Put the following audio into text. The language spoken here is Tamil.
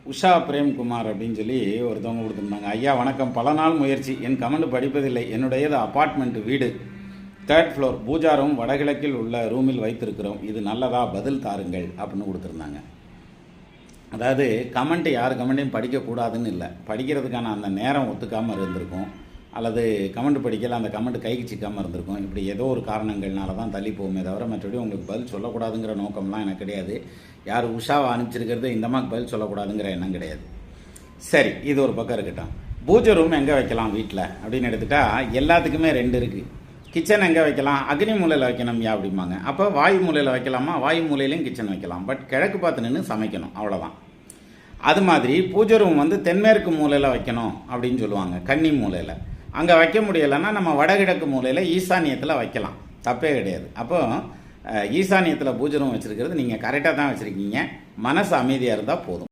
உஷா பிரேம்குமார் அப்படின்னு சொல்லி ஒருத்தவங்க கொடுத்துருந்தாங்க. ஐயா வணக்கம், பல நாள் முயற்சி, என் கமெண்ட் படிப்பதில்லை. என்னுடையது அப்பார்ட்மெண்ட் வீடு, 3rd ஃப்ளோர், பூஜா ரூம் வடகிழக்கில் உள்ள ரூமில் வைத்திருக்கிறோம். இது நல்லதா, பதில் தாருங்கள் அப்படின்னு கொடுத்துருந்தாங்க. அதாவது கமெண்ட் யார் கமெண்ட்டையும் படிக்கக்கூடாதுன்னு இல்லை, படிக்கிறதுக்கான அந்த நேரம் ஒத்துக்காமல் இருந்திருக்கும், அல்லது கமெண்ட் படிக்கல அந்த கமெண்ட் கைக்கு சிக்காமல் இருந்திருக்கும். இப்படி ஏதோ ஒரு காரணங்கள்னால தான் தள்ளி போகுமே தவிர மற்றபடி உங்களுக்கு பதில் சொல்லக்கூடாதுங்கிற நோக்கம்லாம் எனக்கு கிடையாது. யார் உஷாவை அனுப்பிச்சிருக்கிறது இந்த மாதிரி பதில் சொல்லக்கூடாதுங்கிற எண்ணம் கிடையாது. சரி, இது ஒரு பக்கம் இருக்கட்டும். பூஜை ரூம் எங்கே வைக்கலாம் வீட்டில் அப்படின்னு எடுத்துட்டா எல்லாத்துக்குமே 2 இருக்குது. கிச்சன் எங்கே வைக்கலாம், அக்னி மூலையில் வைக்கணும்யா அப்படிம்பாங்க. அப்போ வாயு மூலையில் வைக்கலாமா, வாயு மூலையிலையும் கிச்சன் வைக்கலாம். பட் கிழக்கு பார்த்து நின்று சமைக்கணும், அவ்வளோதான். அது மாதிரி பூஜை ரூம் தென்மேற்கு மூலையில் வைக்கணும் அப்படின்னு சொல்லுவாங்க, கன்னி மூலையில். அங்கே வைக்க முடியலைன்னா நம்ம வடகிழக்கு மூலையில் ஈசானியத்தில் வைக்கலாம், தப்பே கிடையாது. அப்போ ஈசானியத்தில் பூஜை ரூம் வச்சுருக்கிறது நீங்கள் கரெக்டாக தான் வச்சுருக்கீங்க. மனசு அமைதியாக இருந்தால் போதும்.